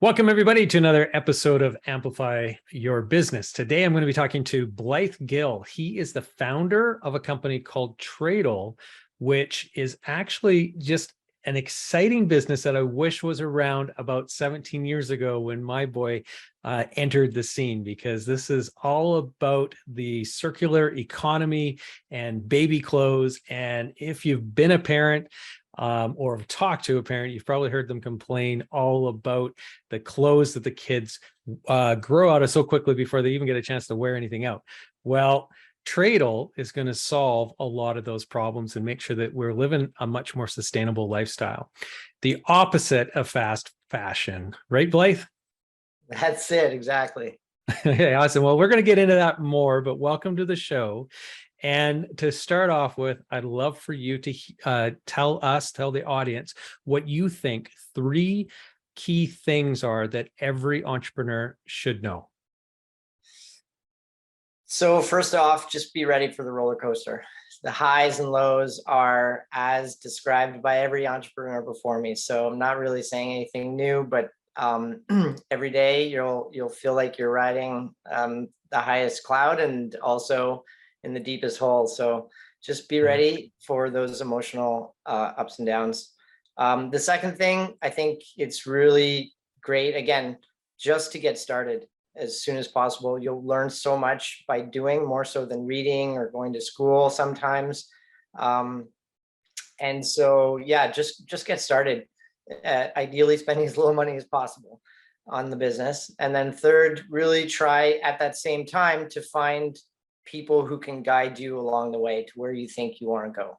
Welcome, everybody, to another episode of Amplify Your Business. Today, I'm going to be talking to Blyth Gill. He is the founder of a company called Tradle, which is actually just an exciting business that I wish was around about 17 years ago when my boy entered the scene, because this is all about the circular economy and baby clothes. And if you've been a parent, or have talked to a parent, you've probably heard them complain all about the clothes that the kids grow out of so quickly before they even get a chance to wear anything out. Well, Tradle is going to solve a lot of those problems and make sure that we're living a much more sustainable lifestyle. The opposite of fast fashion, right, Blyth? That's it, exactly. Okay, awesome. Well, we're going to get into that more, but welcome to the show. And to start off with, I'd love for you to tell the audience what you think 3 key things are that every entrepreneur should know. So first off, just be ready for the roller coaster. The highs and lows are as described by every entrepreneur before me. So I'm not really saying anything new, but every day you'll feel like you're riding the highest cloud and also in the deepest hole. So just be ready for those emotional ups and downs. The second thing, I think it's really great, again, just to get started as soon as possible. You'll learn so much by doing, more so than reading or going to school sometimes. And so, yeah, just get started. Ideally spending as little money as possible on the business. And then third, really try at that same time to find people who can guide you along the way to where you think you want to go.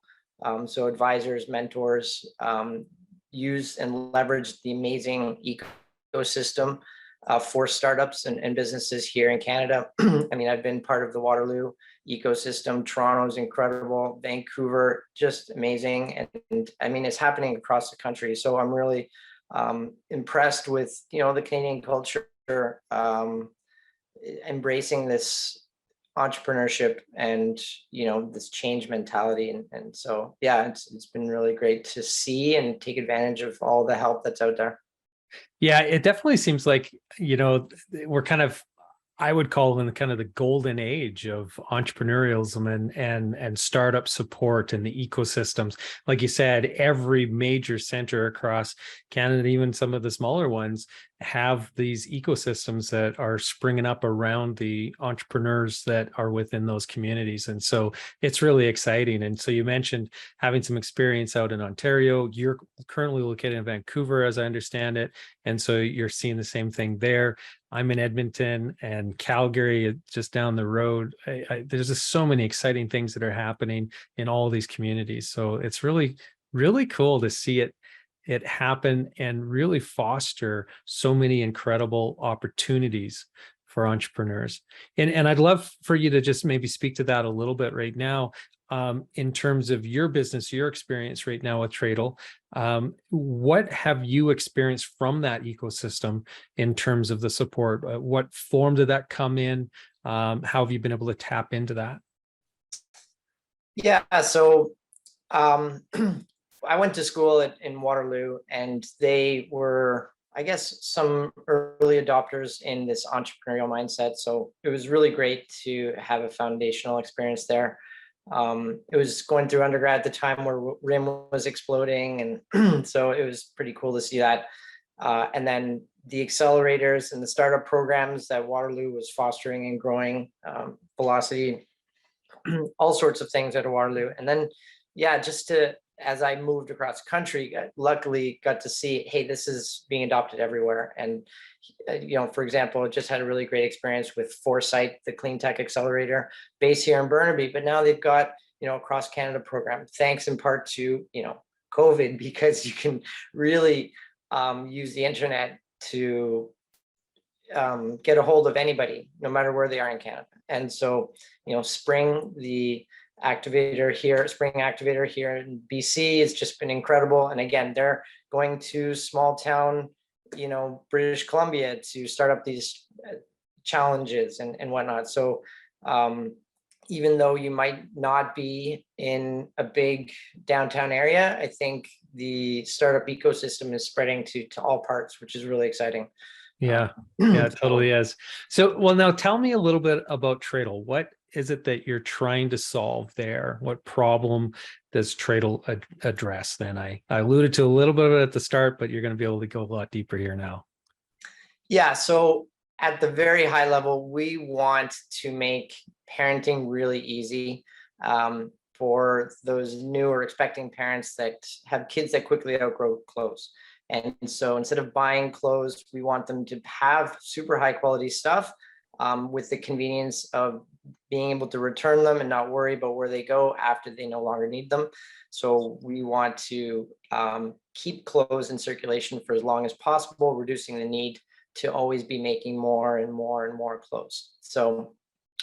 So advisors, mentors, use and leverage the amazing ecosystem for startups and businesses here in Canada. I mean, I've been part of the Waterloo ecosystem. Toronto's incredible. Vancouver, just amazing. And I mean, it's happening across the country. So I'm really impressed with, the Canadian culture, embracing this entrepreneurship and this change mentality, and so yeah, it's been really great to see and take advantage of all the help that's out there. Yeah, it definitely seems like, we're kind of, I would call them kind of the golden age of entrepreneurialism and startup support and the ecosystems. Like you said, every major center across Canada, even some of the smaller ones, have these ecosystems that are springing up around the entrepreneurs that are within those communities. And so it's really exciting. And so you mentioned having some experience out in Ontario. You're currently located in Vancouver, as I understand it. And so you're seeing the same thing there. I'm in Edmonton, and Calgary, just down the road. There's just so many exciting things that are happening in all these communities. So it's really, really cool to see it happen and really foster so many incredible opportunities for entrepreneurs. And I'd love for you to just maybe speak to that a little bit right now. In terms of your business, your experience right now with Tradle, what have you experienced from that ecosystem in terms of the support? What form did that come in? How have you been able to tap into that? Yeah, so I went to school in Waterloo, and they were, I guess, some early adopters in this entrepreneurial mindset. So it was really great to have a foundational experience there. It was going through undergrad at the time where RIM was exploding, and so it was pretty cool to see that. And then the accelerators and the startup programs that Waterloo was fostering and growing, velocity, all sorts of things at Waterloo. And then, yeah, as I moved across the country, luckily got to see, hey, this is being adopted everywhere. And, for example, I just had a really great experience with Foresight, the clean tech accelerator based here in Burnaby, but now they've got, a cross Canada program, thanks in part to, COVID, because you can really use the internet to get a hold of anybody, no matter where they are in Canada. And so, Spring Activator here in BC has just been incredible. And again, they're going to small town, British Columbia to start up these challenges and whatnot. So even though you might not be in a big downtown area, I think the startup ecosystem is spreading to all parts, which is really exciting. Yeah, yeah, it So totally is. So, well, now tell me a little bit about Tradle. What is it that you're trying to solve there? What problem does Tradle address then? I alluded to a little bit of it at the start, but you're going to be able to go a lot deeper here now. yeah, so at the very high level, we want to make parenting really easy for those new or expecting parents that have kids that quickly outgrow clothes. And so instead of buying clothes, we want them to have super high quality stuff with the convenience of being able to return them and not worry about where they go after they no longer need them. So we want to keep clothes in circulation for as long as possible, reducing the need to always be making more and more and more clothes. So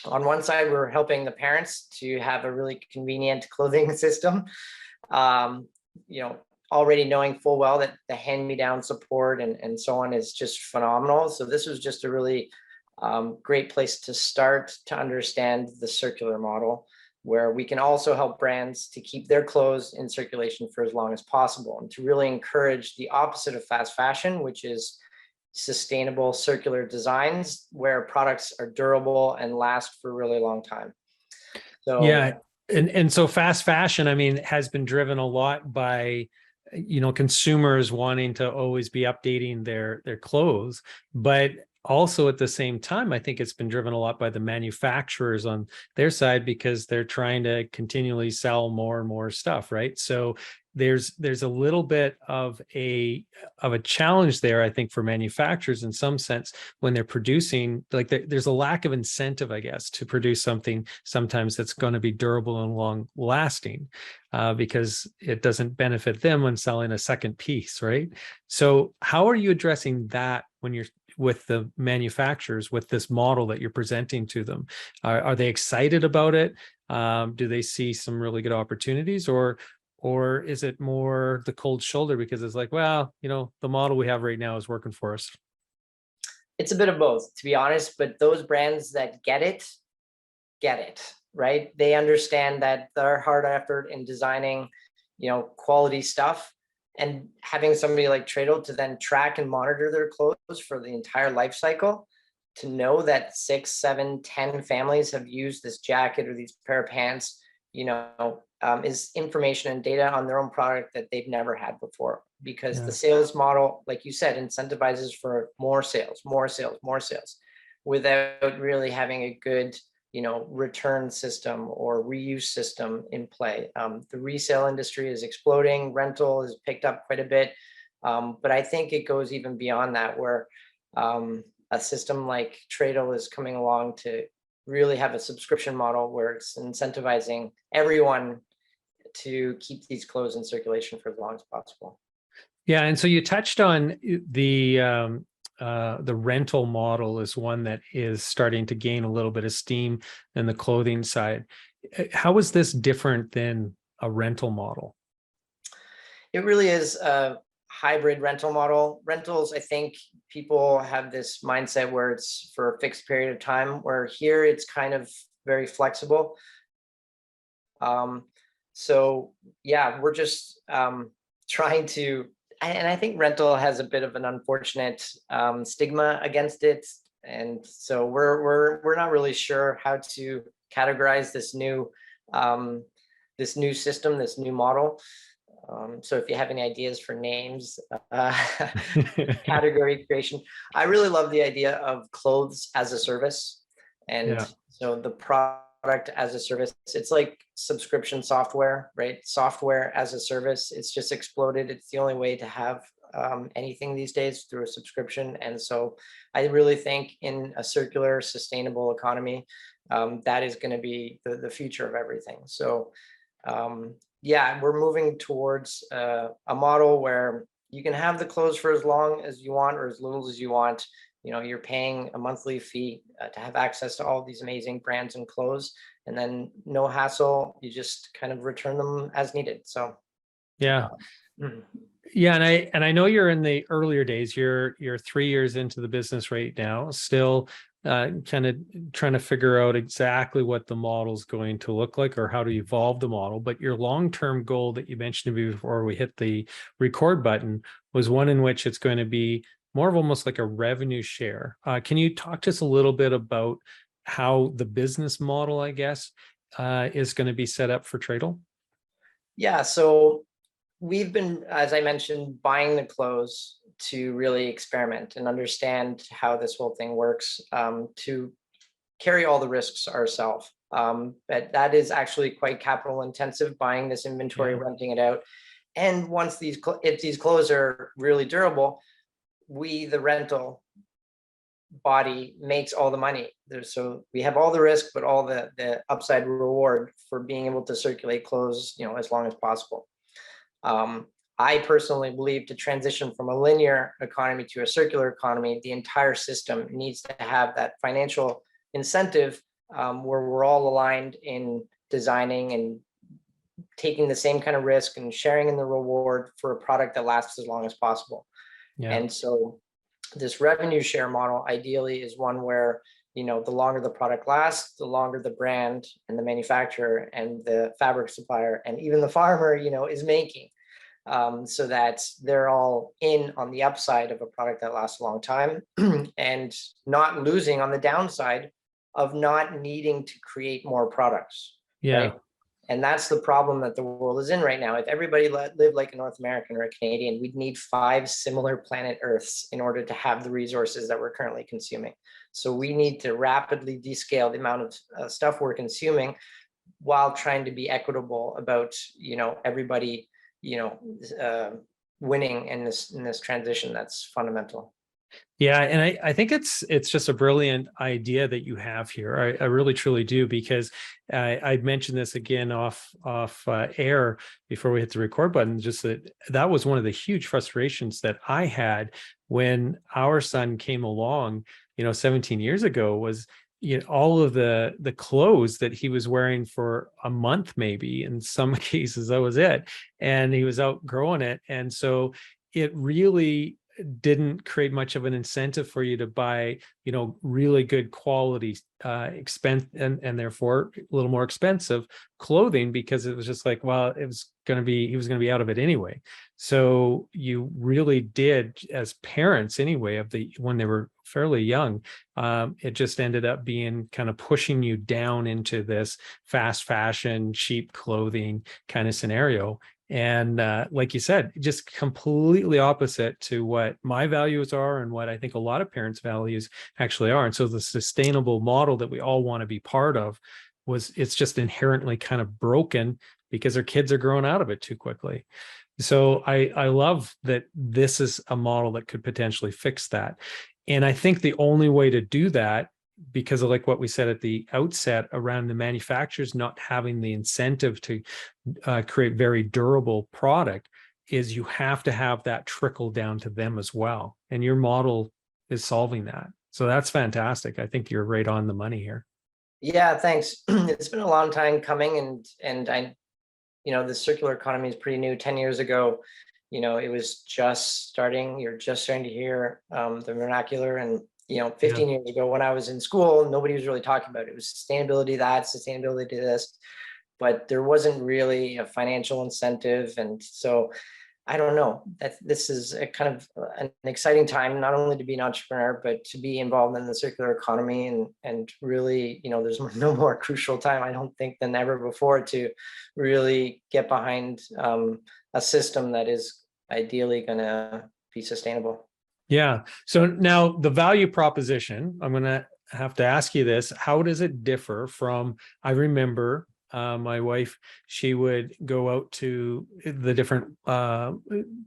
on one side, we're helping the parents to have a really convenient clothing system, you know, already knowing full well that the hand-me-down support and so on is just phenomenal. So this was just a really great place to start to understand the circular model, where we can also help brands to keep their clothes in circulation for as long as possible, and to really encourage the opposite of fast fashion, which is sustainable circular designs where products are durable and last for a really long time. So Yeah, and so fast fashion, I mean, has been driven a lot by, you know, consumers wanting to always be updating their clothes, but also at the same time, I think it's been driven a lot by the manufacturers on their side, because they're trying to continually sell more and more stuff, right? So there's a little bit of a challenge there, I think, for manufacturers in some sense, when they're producing, like there's a lack of incentive, I guess, to produce something sometimes that's going to be durable and long lasting, because it doesn't benefit them when selling a second piece, right? So how are you addressing that when you're with the manufacturers with this model that you're presenting to them? Are they excited about it? Do they see some really good opportunities, or is it more the cold shoulder because it's like, well, you know, the model we have right now is working for us? it's a bit of both, to be honest, but those brands that get it, right? They understand that their hard effort in designing, you know, quality stuff, and having somebody like Tradle to then track and monitor their clothes for the entire life cycle, to know that 6, 7, 10 families have used this jacket or these pair of pants, you know, is information and data on their own product that they've never had before. Because the Yeah. sales model, like you said, incentivizes for more sales, more sales, more sales, without really having a good, you know, return system or reuse system in play. The resale industry is exploding. Rental has picked up quite a bit, but I think it goes even beyond that, where a system like Tradle is coming along to really have a subscription model where it's incentivizing everyone to keep these clothes in circulation for as long as possible. Yeah, and so you touched on the rental model is one that is starting to gain a little bit of steam in the clothing side. How is this different than a rental model? It really is a hybrid rental model. Rentals, I think people have this mindset where it's for a fixed period of time, where here it's kind of very flexible. Um, so yeah, we're just trying to, and I think rental has a bit of an unfortunate stigma against it, and so we're not really sure how to categorize this new system, this new model. So if you have any ideas for names, category creation, I really love the idea of clothes as a service. And Yeah. so the product as a service, it's like subscription software, right? Software as a service, it's just exploded. It's the only way to have anything these days, through a subscription. And so I really think in a circular, sustainable economy, that is going to be the future of everything. So yeah, we're moving towards a model where you can have the clothes for as long as you want or as little as you want. You know, you're paying a monthly fee to have access to all these amazing brands and clothes, and then no hassle. You just kind of return them as needed. So Yeah. mm. Yeah, and I know you're in the earlier days. You're 3 years into the business right now, still kind of trying to figure out exactly what the model is going to look like or how to evolve the model. But your long-term goal that you mentioned to me before we hit the record button was one in which it's going to be more of almost like a revenue share. Can you talk to us a little bit about how the business model, I guess, is going to be set up for Tradle? Yeah, so we've been, as I mentioned, buying the clothes to really experiment and understand how this whole thing works, to carry all the risks ourselves. But that is actually quite capital intensive, buying this inventory, renting it out. And once if these clothes are really durable, the rental body makes all the money. So we have all the risk, but all the upside reward for being able to circulate clothes, as long as possible. I personally believe to transition from a linear economy to a circular economy, the entire system needs to have that financial incentive, where we're all aligned in designing and taking the same kind of risk and sharing in the reward for a product that lasts as long as possible. Yeah. And so this revenue share model ideally is one where, the longer the product lasts, the longer the brand and the manufacturer and the fabric supplier and even the farmer, is making, so that they're all in on the upside of a product that lasts a long time and not losing on the downside of not needing to create more products. Yeah. Right? And that's the problem that the world is in right now. If everybody lived like a North American or a Canadian, we'd need 5 similar planet Earths in order to have the resources that we're currently consuming. So we need to rapidly descale the amount of stuff we're consuming while trying to be equitable about, everybody, winning in this transition. That's fundamental. Yeah, and I think it's just a brilliant idea that you have here. I really truly do, because I mentioned this again off air before we hit the record button. Just that was one of the huge frustrations that I had when our son came along, 17 years ago, was all of the clothes that he was wearing for a month, maybe in some cases, that was it, and he was outgrowing it, and so it really didn't create much of an incentive for you to buy, really good quality, expense and therefore a little more expensive clothing, because it was just like, well, he was going to be out of it anyway. So you really did, as parents anyway, when they were fairly young, it just ended up being kind of pushing you down into this fast fashion, cheap clothing kind of scenario. And like you said, just completely opposite to what my values are and what I think a lot of parents' values actually are. And so the sustainable model that we all want to be part of it's just inherently kind of broken because our kids are growing out of it too quickly. So I love that this is a model that could potentially fix that. And I think the only way to do that, because of like what we said at the outset around the manufacturers not having the incentive to create very durable product, is you have to have that trickle down to them as well. And your model is solving that. So that's fantastic. I think you're right on the money here. Yeah, thanks. It's been a long time coming, and I, the circular economy is pretty new. 10 years ago, it was just starting. You're just starting to hear the vernacular, and 15 years ago when I was in school, nobody was really talking about it. It was sustainability, sustainability to this, but there wasn't really a financial incentive. And so I don't know, that this is a kind of an exciting time, not only to be an entrepreneur, but to be involved in the circular economy, and really, there's no more crucial time, I don't think, than ever before to really get behind a system that is ideally going to be sustainable. Yeah. So now the value proposition, I'm going to have to ask you this. How does it differ from, I remember my wife, she would go out to the different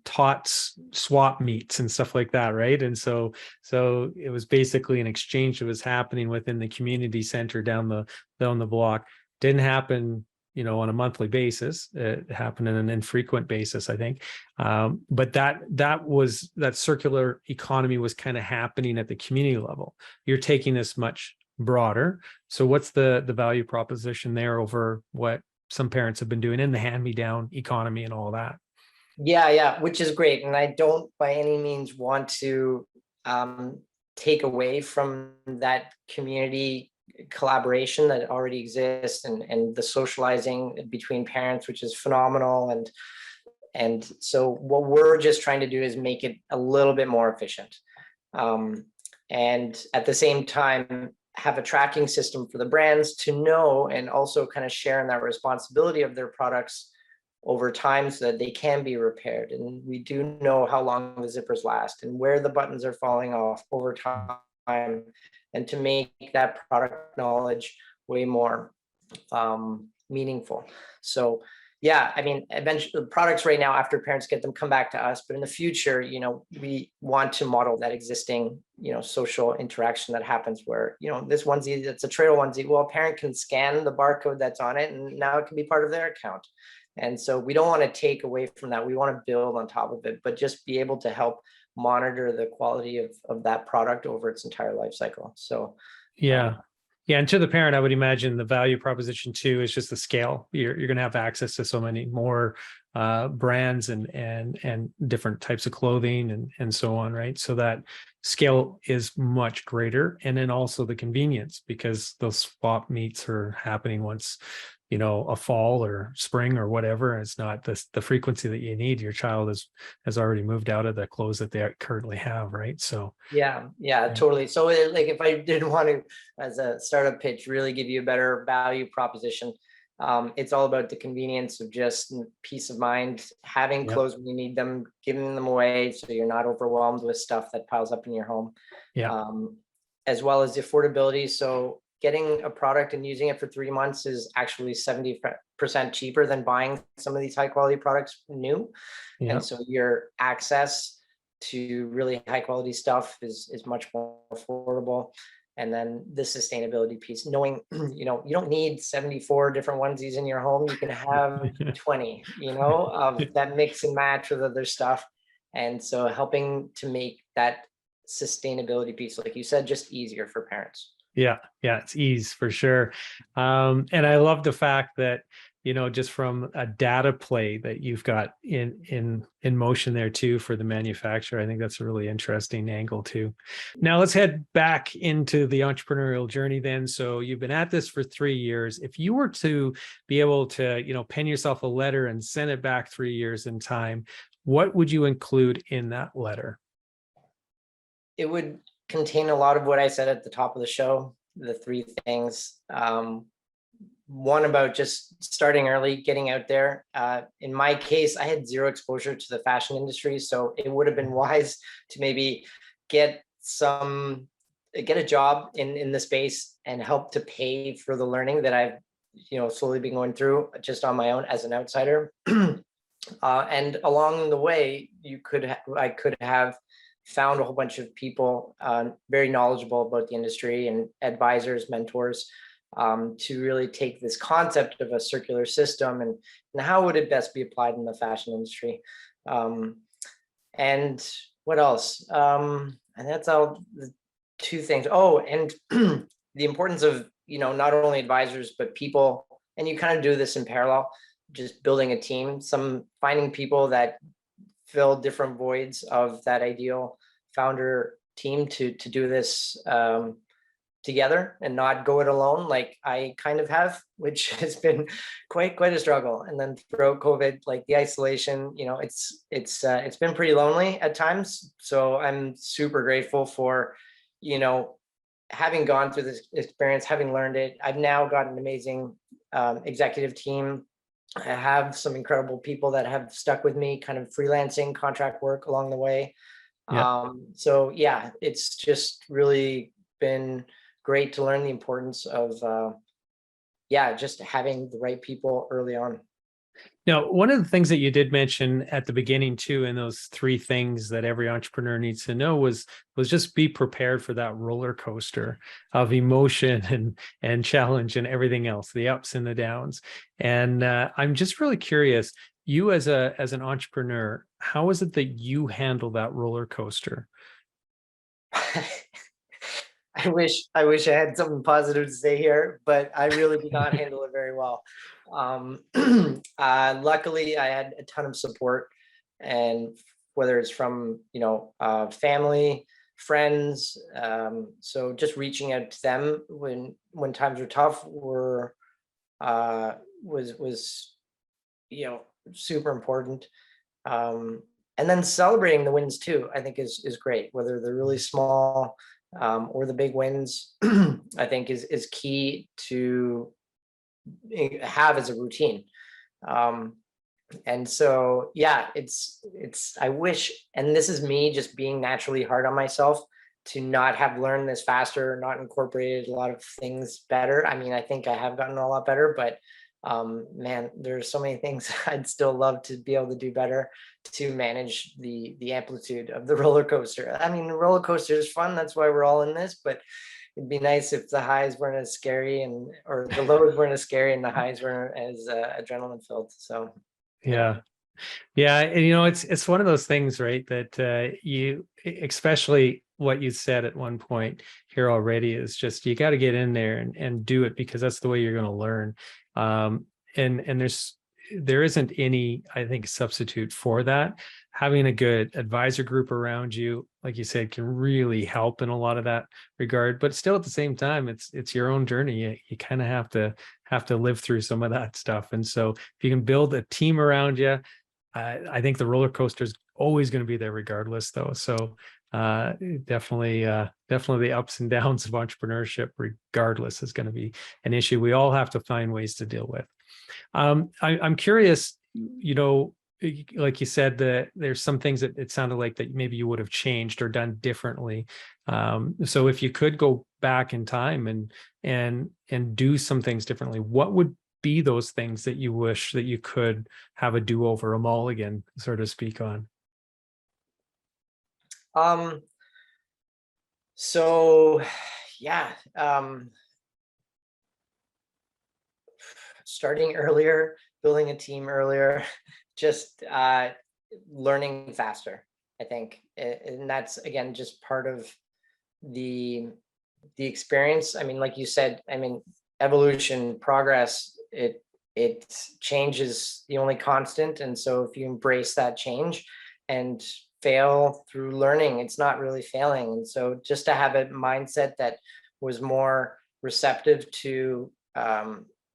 tots swap meets and stuff like that, right? And so it was basically an exchange that was happening within the community center down the block. Didn't happen on a monthly basis. It happened on an infrequent basis, I think. But that circular economy was kind of happening at the community level. You're taking this much broader. So what's the value proposition there over what some parents have been doing in the hand-me-down economy and all that? Yeah, which is great. And I don't by any means want to take away from that community collaboration that already exists, and the socializing between parents, which is phenomenal. And so what we're just trying to do is make it a little bit more efficient. And at the same time, have a tracking system for the brands to know, and also kind of share in that responsibility of their products over time so that they can be repaired. And we do know how long the zippers last and where the buttons are falling off over time, and to make that product knowledge way more meaningful. So yeah, I mean, eventually products right now, after parents get them, come back to us. But in the future, we want to model that existing, social interaction that happens where, this onesie, that's a Tradle onesie. Well, a parent can scan the barcode that's on it, and now it can be part of their account. And so we don't want to take away from that. We want to build on top of it, but just be able to help monitor the quality of that product over its entire life cycle. So yeah. Yeah, and to the parent, I would imagine the value proposition too is just the scale. You're going to have access to so many more brands and different types of clothing and so on, right? So that scale is much greater, and then also the convenience, because those swap meets are happening once, a fall or spring or whatever. It's not the frequency that you need. Your child has already moved out of the clothes that they currently have, right? So yeah, totally. So like, if I did want to, as a startup pitch, really give you a better value proposition, it's all about the convenience of just peace of mind, having clothes when you need them, giving them away so you're not overwhelmed with stuff that piles up in your home. As well as the affordability. So getting a product and using it for 3 months is actually 70% cheaper than buying some of these high quality products new. And so your access to really high quality stuff is much more affordable. And then the sustainability piece, knowing, you don't need 74 different onesies in your home. You can have 20, of that mix and match with other stuff. And so helping to make that sustainability piece, like you said, just easier for parents. Yeah, it's ease for sure. And I love the fact that, just from a data play that you've got in motion there too for the manufacturer. I think that's a really interesting angle too. Now let's head back into the entrepreneurial journey then. So you've been at this for 3 years. If you were to be able to, pen yourself a letter and send it back 3 years in time, what would you include in that letter? It would contain a lot of what I said at the top of the show, the 3 things. One, about just starting early, getting out there. In my case, I had 0 exposure to the fashion industry, so it would have been wise to maybe get a job in the space and help to pay for the learning that I've slowly been going through just on my own as an outsider. And along the way, I could have found a whole bunch of people very knowledgeable about the industry, and advisors, mentors, to really take this concept of a circular system and how would it best be applied in the fashion industry. And what else? And that's all the 2 things. Oh, and the importance of, not only advisors, but people. And you kind of do this in parallel, just building a team, finding people that fill different voids of that ideal founder team to do this together and not go it alone, like I kind of have, which has been quite a struggle. And then throughout COVID, like the isolation, it's been pretty lonely at times. So I'm super grateful for, having gone through this experience, having learned it. I've now got an amazing executive team. I have some incredible people that have stuck with me, kind of freelancing contract work along the way. So yeah, it's just really been great to learn the importance of just having the right people early on. Now, one of the things that you did mention at the beginning too, in those 3 things that every entrepreneur needs to know was just be prepared for that roller coaster of emotion and challenge and everything else, the ups and the downs. And I'm just really curious, you as an entrepreneur, how is it that you handle that roller coaster? I wish I had something positive to say here, but I really did not handle it very well. Luckily, I had a ton of support, and whether it's from family, friends. So just reaching out to them when times were tough was super important. And then celebrating the wins too, I think is great, whether they're really small or the big wins. I think is key to have as a routine. And so, yeah, it's, I wish, and this is me just being naturally hard on myself to not have learned this faster, not incorporated a lot of things better. I mean, I think I have gotten a lot better, but man, there's so many things I'd still love to be able to do better to manage the amplitude of the roller coaster. I mean, the roller coaster is fun. That's why we're all in this, but it'd be nice if the highs weren't as scary or the lows weren't as scary and the highs weren't as adrenaline filled. So, Yeah. Yeah, and it's one of those things, right? That you, especially what you said at one point here already, is just you got to get in there and do it, because that's the way you're going to learn. And there isn't any, I think, substitute for that. Having a good advisor group around you, like you said, can really help in a lot of that regard. But still, at the same time, it's your own journey. You kind of have to live through some of that stuff. And so if you can build a team around you, I think the roller coaster is always going to be there regardless, though. So definitely the ups and downs of entrepreneurship, regardless, is going to be an issue we all have to find ways to deal with. I'm curious, like you said, that there's some things that it sounded like that maybe you would have changed or done differently. So if you could go back in time and do some things differently, what would be those things that you wish that you could have a do-over, a mulligan, so to speak, on? So yeah, starting earlier, building a team earlier, just learning faster, I think. And that's, again, just part of the experience. I mean, like you said, I mean, evolution, progress, it change is the only constant. And so if you embrace that change and fail through learning, it's not really failing. And so just to have a mindset that was more receptive to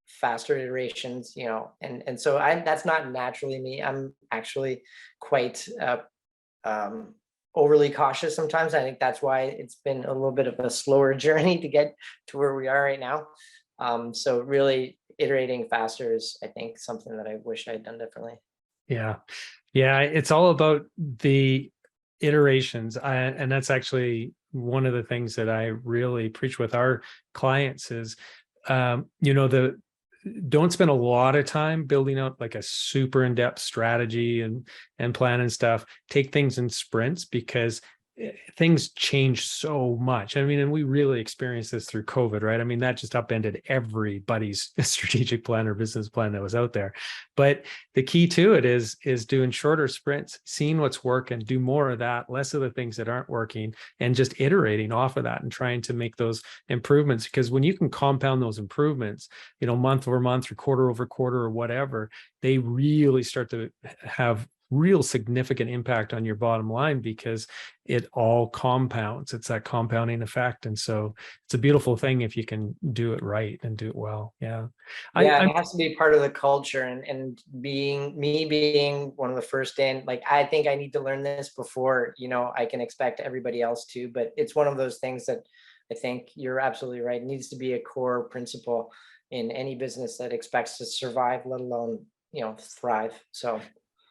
faster iterations, and so that's not naturally me. I'm actually quite overly cautious sometimes. I think that's why it's been a little bit of a slower journey to get to where we are right now. So really iterating faster is, I think, something that I wish I had done differently. Yeah. Yeah. It's all about the iterations. And that's actually one of the things that I really preach with our clients is, don't spend a lot of time building out like a super in-depth strategy and plan and stuff. Take things in sprints, because things change so much. I mean, and we really experienced this through COVID, right? I mean, that just upended everybody's strategic plan or business plan that was out there. But the key to it is doing shorter sprints, seeing what's working, do more of that, less of the things that aren't working, and just iterating off of that and trying to make those improvements. Because when you can compound those improvements, month over month or quarter over quarter or whatever, they really start to have real significant impact on your bottom line, because it all compounds. It's that compounding effect. And so it's a beautiful thing if you can do it right and do it well. Yeah. Yeah, it has to be part of the culture, and being one of the first in, like, I think I need to learn this before, I can expect everybody else to, but it's one of those things that I think you're absolutely right. It needs to be a core principle in any business that expects to survive, let alone, thrive. So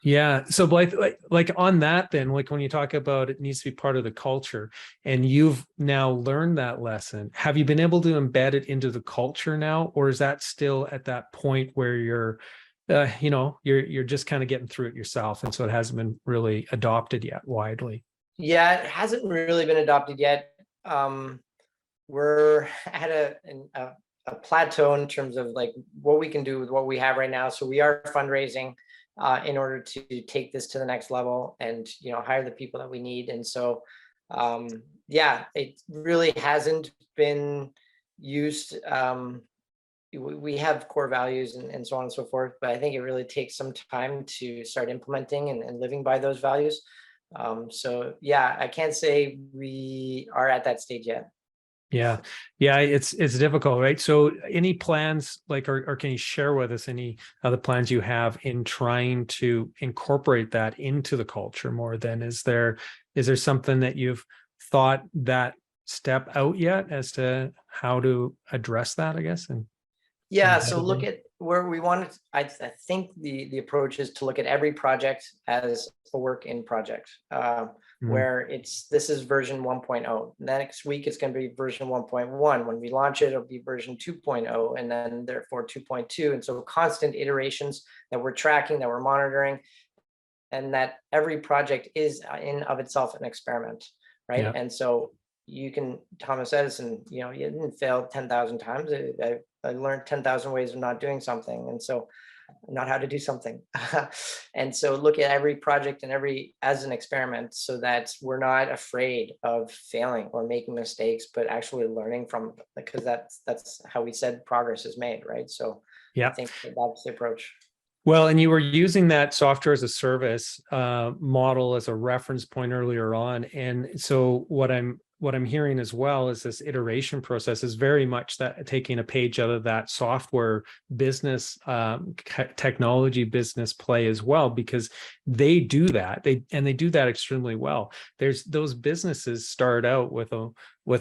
yeah. So Blythe, like on that, then, like when you talk about it needs to be part of the culture, and you've now learned that lesson, have you been able to embed it into the culture now, or is that still at that point where you're just kind of getting through it yourself, and so it hasn't been really adopted yet widely? yeah, it hasn't really been adopted yet. We're at a plateau in terms of like what we can do with what we have right now. So we are fundraising in order to take this to the next level and hire the people that we need. And so yeah, it really hasn't been used. We have core values and so on and so forth, but I think it really takes some time to start implementing and living by those values. So yeah, I can't say we are at that stage yet. Yeah. Yeah. It's difficult, right? So any plans like, or can you share with us any other plans you have in trying to incorporate that into the culture more than is there something that you've thought that step out yet as to how to address that, I guess? And Yeah, so look embedded at where we want to, I think the approach is to look at every project as a work in project, in? where this is version 1.0. Next week, it's going to be version 1.1. When we launch it, it'll be version 2.0, and then therefore 2.2. And so constant iterations that we're tracking, that we're monitoring, and that every project is in of itself an experiment, right? Yeah. And so you can, Thomas Edison, you didn't fail 10,000 times. I learned 10,000 ways of not doing something, and so not how to do something. And so look at every project and as an experiment, so that we're not afraid of failing or making mistakes, but actually learning from it, because that's how we said progress is made, right? So I Yeah. think that's the approach. Well, and you were using that software as a service model as a reference point earlier on, and so what I'm hearing as well is this iteration process is very much that taking a page out of that software business, technology business play as well, because they do that. They do that extremely well. There's those businesses start out with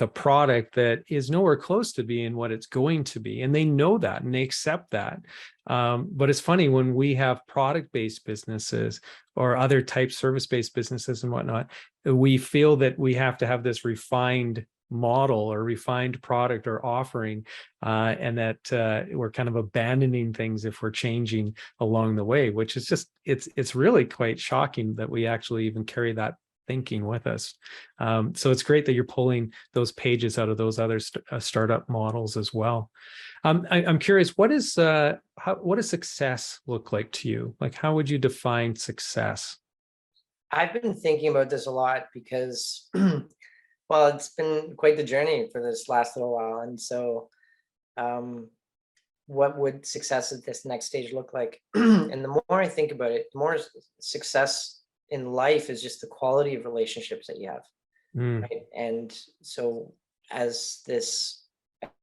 a product that is nowhere close to being what it's going to be, and they know that and they accept that. But it's funny when we have product-based businesses or other type service-based businesses and whatnot, we feel that we have to have this refined model or refined product or offering, and that we're kind of abandoning things if we're changing along the way, which is just, it's really quite shocking that we actually even carry that thinking with us. So it's great that you're pulling those pages out of those other startup models as well. I'm curious, what does success look like to you? Like, how would you define success? I've been thinking about this a lot because, well, it's been quite the journey for this last little while. And so, what would success at this next stage look like? And the more I think about it, the more success in life is just the quality of relationships that you have, Mm, right? And so, as this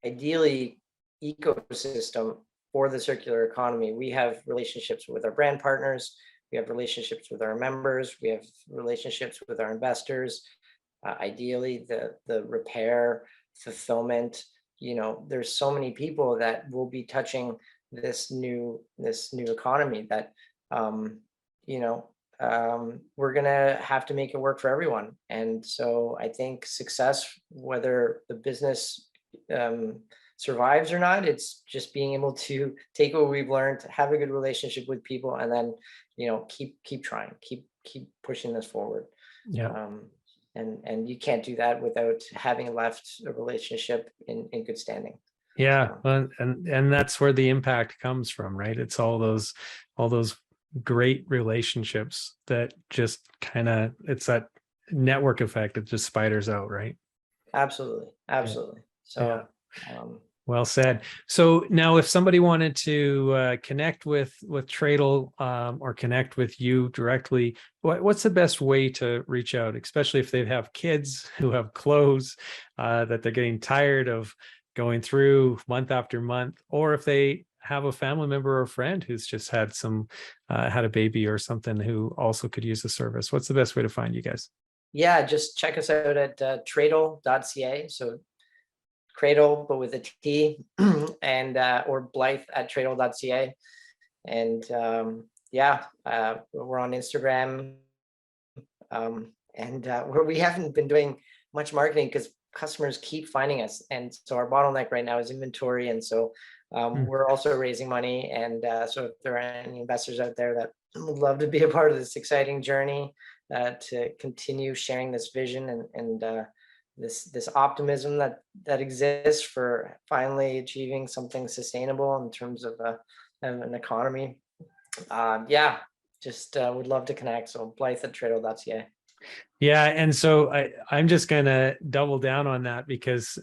ideally ecosystem for the circular economy, we have relationships with our brand partners, we have relationships with our members, we have relationships with our investors, ideally the repair, fulfillment. There's so many people that will be touching this new economy that you know we're gonna have to make it work for everyone. And so I think success, whether the business survives or not, it's just being able to take what we've learned, have a good relationship with people, and then keep trying, keep pushing this forward. yeah. Um, and you can't do that without having left a relationship in good standing. Yeah, So well, and that's where the impact comes from, right? It's all those great relationships that just kind of, it's that network effect that just spiders out, right? absolutely, Yeah. absolutely. Yeah. So Well said. So now, if somebody wanted to connect with Tradle, or connect with you directly, what's the best way to reach out, especially if they have kids who have clothes that they're getting tired of going through month after month, or if they have a family member or friend who's just had had a baby or something who also could use the service? What's the best way to find you guys? yeah, just check us out at tradle.ca. So Cradle, but with a T, and or Blyth at tradle.ca. And yeah, we're on Instagram, and where we haven't been doing much marketing because customers keep finding us. And so our bottleneck right now is inventory. And so Hmm. we're also raising money. And so if there are any investors out there that would love to be a part of this exciting journey, to continue sharing this vision and this optimism that exists for finally achieving something sustainable in terms of an economy. Yeah, just would love to connect. So Blythe at tradle.ca. Yeah, and so I'm just going to double down on that because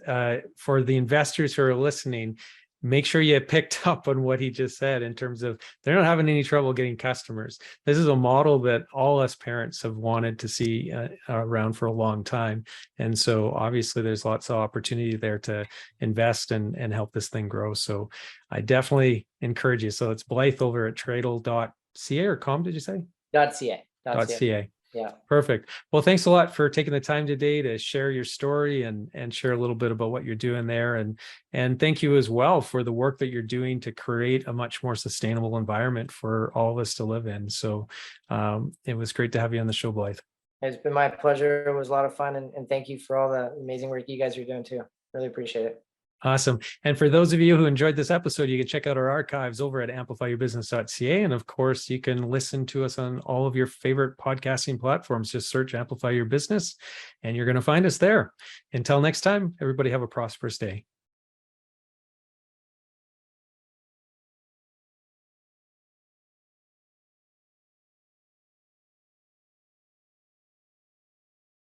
for the investors who are listening, make sure you picked up on what he just said in terms of they're not having any trouble getting customers. This is a model that all us parents have wanted to see around for a long time. And so obviously there's lots of opportunity there to invest and help this thing grow. So I definitely encourage you. So it's Blyth over at tradle.ca or com, did you say? .ca. .ca. Yeah. Perfect. Well, thanks a lot for taking the time today to share your story and share a little bit about what you're doing there. And thank you as well for the work that you're doing to create a much more sustainable environment for all of us to live in. So it was great to have you on the show, Blyth. It's been my pleasure. It was a lot of fun. And thank you for all the amazing work you guys are doing too. Really appreciate it. Awesome. And for those of you who enjoyed this episode, you can check out our archives over at amplifyyourbusiness.ca. And of course, you can listen to us on all of your favorite podcasting platforms. Just search Amplify Your Business and you're going to find us there. Until next time, everybody have a prosperous day.